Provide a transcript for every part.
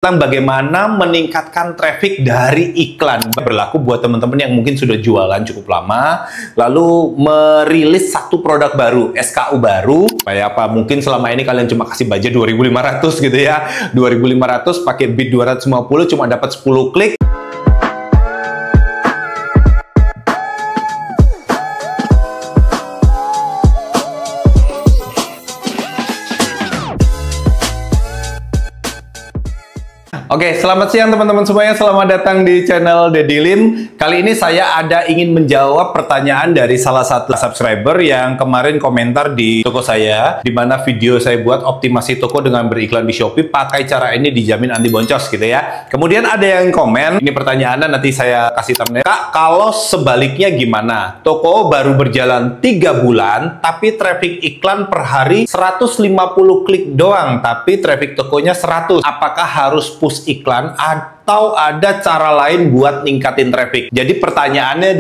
tentang bagaimana meningkatkan traffic dari iklan. Berlaku buat teman-teman yang mungkin sudah jualan cukup lama, lalu merilis satu produk baru, SKU baru. Kayak apa? Mungkin selama ini kalian cuma kasih budget 2.500 gitu ya. 2.500 pakai bid 250 cuma dapat 10 klik. Oke, selamat siang teman-teman semuanya. Selamat datang di channel Deddy Lin. Kali ini saya ingin menjawab pertanyaan dari salah satu subscriber yang kemarin komentar di toko saya, di mana video saya buat optimasi toko dengan beriklan di Shopee, pakai cara ini dijamin anti boncos gitu ya. Kemudian ada yang komen, ini pertanyaannya nanti saya kasih thumbnail. Kak, kalau sebaliknya gimana? Toko baru berjalan 3 bulan, tapi traffic iklan per hari 150 klik doang, tapi traffic tokonya 100. Apakah harus push iklan atau ada cara lain buat ningkatin traffic? Jadi pertanyaannya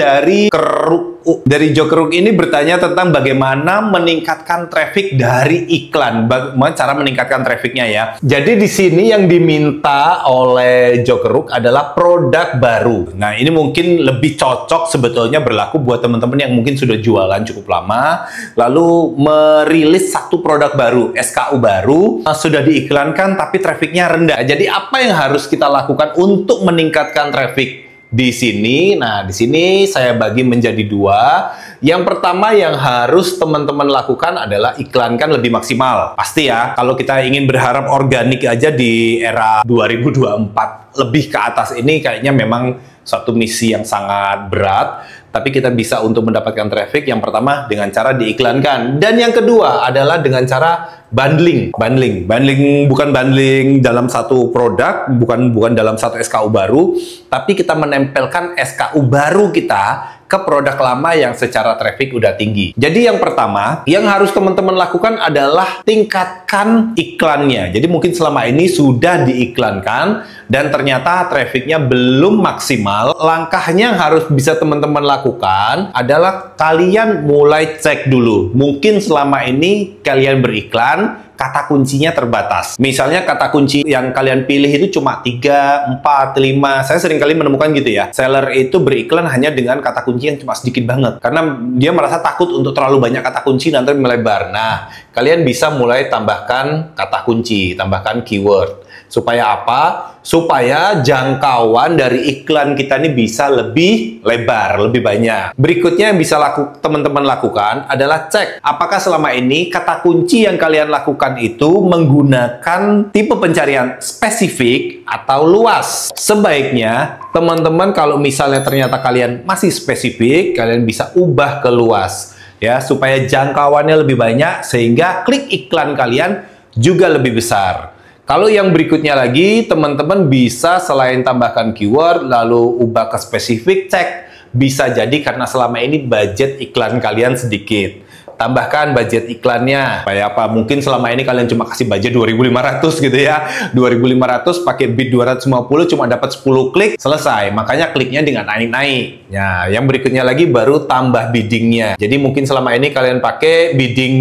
dari Jokeruk ini bertanya tentang bagaimana meningkatkan traffic dari iklan, bagaimana cara meningkatkan trafficnya ya. Jadi di sini yang diminta oleh Jokeruk adalah produk baru. Nah, ini mungkin lebih cocok sebetulnya berlaku buat teman-teman yang mungkin sudah jualan cukup lama, lalu merilis satu produk baru, SKU baru, sudah diiklankan tapi trafficnya rendah. Jadi apa yang harus kita lakukan untuk meningkatkan traffic di sini? Nah, di sini saya bagi menjadi 2. Yang pertama yang harus teman-teman lakukan adalah iklankan lebih maksimal. Pasti ya, kalau kita ingin berharap organik aja di era 2024 lebih ke atas ini kayaknya memang suatu misi yang sangat berat. Tapi kita bisa untuk mendapatkan traffic yang pertama dengan cara diiklankan. Dan yang kedua adalah dengan cara bundling. Bundling bukan bundling dalam satu produk, bukan dalam satu SKU baru, tapi kita menempelkan SKU baru kita ke produk lama yang secara traffic udah tinggi. Jadi yang pertama yang harus teman-teman lakukan adalah tingkatkan iklannya. Jadi mungkin selama ini sudah diiklankan dan ternyata trafficnya belum maksimal. Langkahnya yang harus bisa teman-teman lakukan adalah kalian mulai cek dulu. Mungkin selama ini kalian beriklan, kata kuncinya terbatas. Misalnya kata kunci yang kalian pilih itu cuma 3, 4, 5. Saya sering kali menemukan gitu ya. Seller itu beriklan hanya dengan kata kunci yang cuma sedikit banget. Karena dia merasa takut untuk terlalu banyak kata kunci nanti melebar. Nah, kalian bisa mulai tambahkan kata kunci, tambahkan keyword. Supaya apa? Supaya jangkauan dari iklan kita ini bisa lebih lebar, lebih banyak. Berikutnya yang bisa teman-teman lakukan adalah cek apakah selama ini kata kunci yang kalian lakukan itu menggunakan tipe pencarian spesifik atau luas. Sebaiknya teman-teman kalau misalnya ternyata kalian masih spesifik, kalian bisa ubah ke luas ya, supaya jangkauannya lebih banyak sehingga klik iklan kalian juga lebih besar. Kalau yang berikutnya lagi, teman-teman bisa selain tambahkan keyword, lalu ubah ke spesifik, cek. Bisa jadi karena selama ini budget iklan kalian sedikit. Tambahkan budget iklannya. Kayak apa? Mungkin selama ini kalian cuma kasih budget 2.500 gitu ya. 2.500 pakai bid 250 cuma dapat 10 klik, selesai. Makanya kliknya dengan naik-naik. Nah, yang berikutnya lagi baru tambah biddingnya. Jadi mungkin selama ini kalian pakai bidding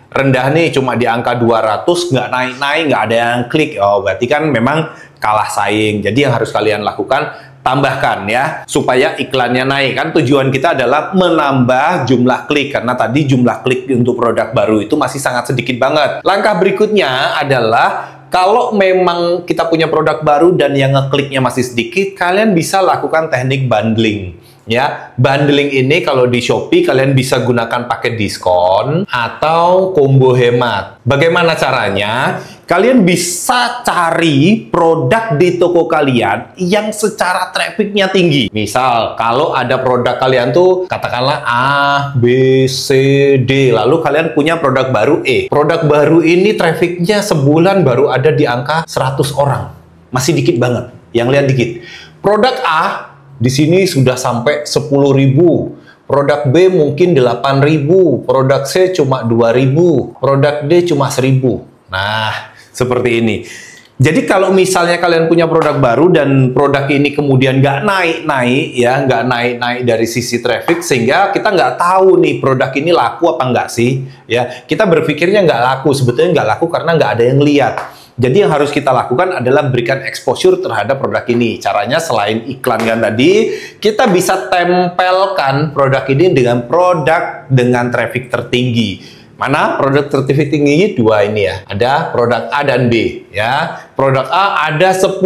rendah nih, cuma di angka 200, nggak naik-naik, nggak ada yang klik. Oh, berarti kan memang kalah saing. Jadi yang harus kalian lakukan, tambahkan ya, supaya iklannya naik. Kan tujuan kita adalah menambah jumlah klik, karena tadi jumlah klik untuk produk baru itu masih sangat sedikit banget. Langkah berikutnya adalah, kalau memang kita punya produk baru dan yang ngekliknya masih sedikit, kalian bisa lakukan teknik bundling. Ya, bundling ini kalau di Shopee kalian bisa gunakan paket diskon atau combo hemat. Bagaimana caranya? Kalian bisa cari produk di toko kalian yang secara trafficnya tinggi. Misal, kalau ada produk kalian tuh katakanlah A, B, C, D, lalu kalian punya produk baru E. Produk baru ini trafficnya sebulan baru ada di angka 100 orang. Masih dikit banget, yang lihat dikit. Produk A di sini sudah sampai 10.000, produk B mungkin 8.000, produk C cuma 2.000, produk D cuma 1.000. Nah, seperti ini. Jadi kalau misalnya kalian punya produk baru dan produk ini kemudian nggak naik-naik ya, nggak naik-naik dari sisi traffic, sehingga kita nggak tahu nih produk ini laku apa nggak sih? Ya, kita berpikirnya nggak laku, sebetulnya nggak laku karena nggak ada yang lihat. Jadi yang harus kita lakukan adalah berikan exposure terhadap produk ini. Caranya selain iklan kan tadi, kita bisa tempelkan produk ini dengan produk dengan traffic tertinggi. Mana produk traffic tinggi? Dua ini ya. Ada produk A dan B ya. Produk A ada 10.000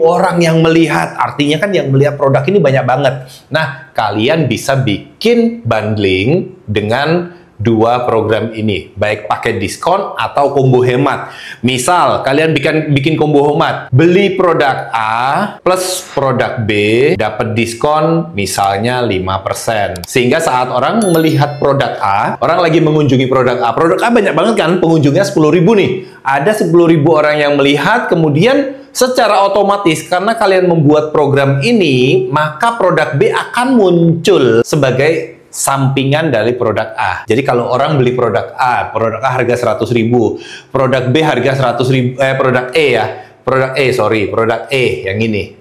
orang yang melihat. Artinya kan yang melihat produk ini banyak banget. Nah, kalian bisa bikin bundling dengan dua program ini, baik pakai diskon atau combo hemat. Misal kalian bikin combo hemat, beli produk A plus produk B dapat diskon misalnya 5%. Sehingga saat orang melihat produk A, orang lagi mengunjungi produk A banyak banget kan pengunjungnya 10.000 nih. Ada 10.000 orang yang melihat, kemudian secara otomatis karena kalian membuat program ini, maka produk B akan muncul sebagai sampingan dari produk A. Jadi kalau orang beli produk A harga 100.000, produk B harga 100.000, produk E ya, produk E yang ini.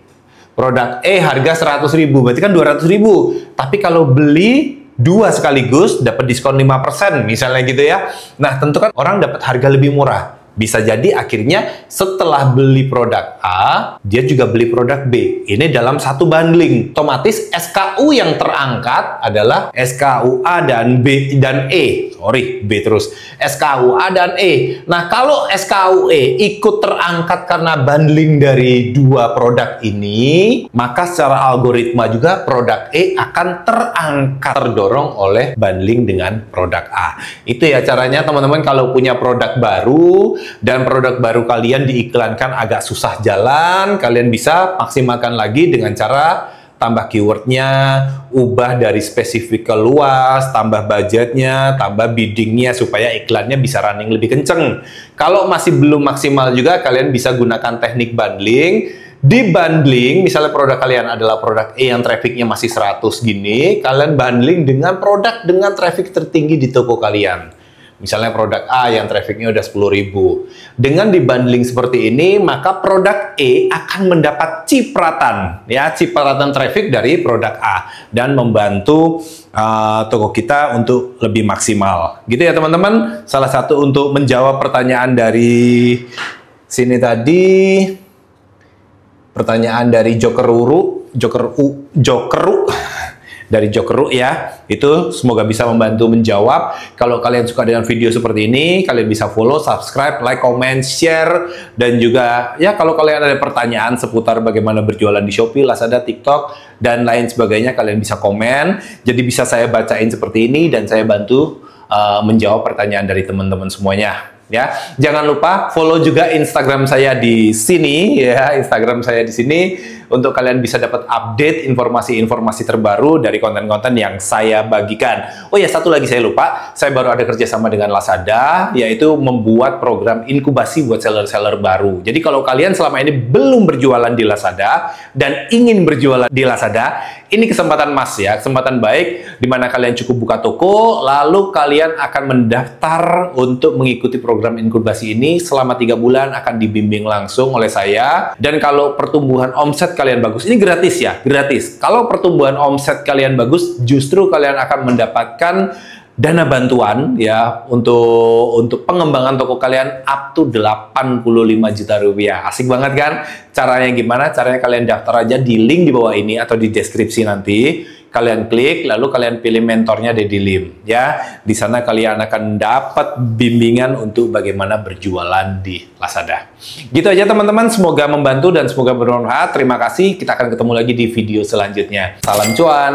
Produk E harga 100.000, berarti kan 200.000. Tapi kalau beli dua sekaligus dapat diskon 5%, misalnya gitu ya. Nah, tentu kan orang dapat harga lebih murah. Bisa jadi akhirnya setelah beli produk A, dia juga beli produk B. Ini dalam satu bundling. Otomatis SKU yang terangkat adalah SKU A dan B dan E. B terus. SKU A dan E. Nah, kalau SKU E ikut terangkat karena bundling dari dua produk ini, maka secara algoritma juga produk E akan terangkat, terdorong oleh bundling dengan produk A. Itu ya caranya teman-teman kalau punya produk baru dan produk baru kalian diiklankan agak susah jalan, kalian bisa maksimalkan lagi dengan cara tambah keywordnya, ubah dari spesifik ke luas, tambah budgetnya, tambah biddingnya supaya iklannya bisa running lebih kenceng. Kalau masih belum maksimal juga, kalian bisa gunakan teknik bundling. Di bundling, misalnya produk kalian adalah produk E yang trafficnya masih 100 gini, kalian bundling dengan produk dengan traffic tertinggi di toko kalian. Misalnya produk A yang trafficnya udah 10.000. Dengan dibundling seperti ini, maka produk E akan mendapat cipratan, ya, cipratan traffic dari produk A dan membantu toko kita untuk lebih maksimal. Gitu ya teman-teman. Salah satu untuk menjawab pertanyaan dari sini tadi, pertanyaan dari Jokeru dari Jokeru ya, itu semoga bisa membantu menjawab. Kalau kalian suka dengan video seperti ini, kalian bisa follow, subscribe, like, comment, share, dan juga ya kalau kalian ada pertanyaan seputar bagaimana berjualan di Shopee, Lazada, TikTok, dan lain sebagainya, kalian bisa komen. Jadi bisa saya bacain seperti ini dan saya bantu menjawab pertanyaan dari teman-teman semuanya. Ya, jangan lupa follow juga Instagram saya di sini ya, Instagram saya di sini untuk kalian bisa dapat update informasi-informasi terbaru dari konten-konten yang saya bagikan. Oh ya, satu lagi saya lupa, saya baru ada kerjasama dengan Lazada, yaitu membuat program inkubasi buat seller-seller baru. Jadi kalau kalian selama ini belum berjualan di Lazada dan ingin berjualan di Lazada, ini kesempatan emas ya, kesempatan baik di mana kalian cukup buka toko, lalu kalian akan mendaftar untuk mengikuti program inkubasi ini selama 3 bulan akan dibimbing langsung oleh saya. Dan kalau pertumbuhan omset kalian bagus, ini gratis ya, gratis. Kalau pertumbuhan omset kalian bagus, justru kalian akan mendapatkan dana bantuan ya untuk pengembangan toko kalian up to 85 juta rupiah. Asik banget kan? Caranya gimana? Caranya kalian daftar aja di link di bawah ini atau di deskripsi nanti. Kalian klik, lalu kalian pilih mentornya Deddy Lim ya. Di sana kalian akan dapat bimbingan untuk bagaimana berjualan di Lazada. Gitu aja teman-teman, semoga membantu dan semoga bermanfaat. Terima kasih, kita akan ketemu lagi di video selanjutnya. Salam cuan.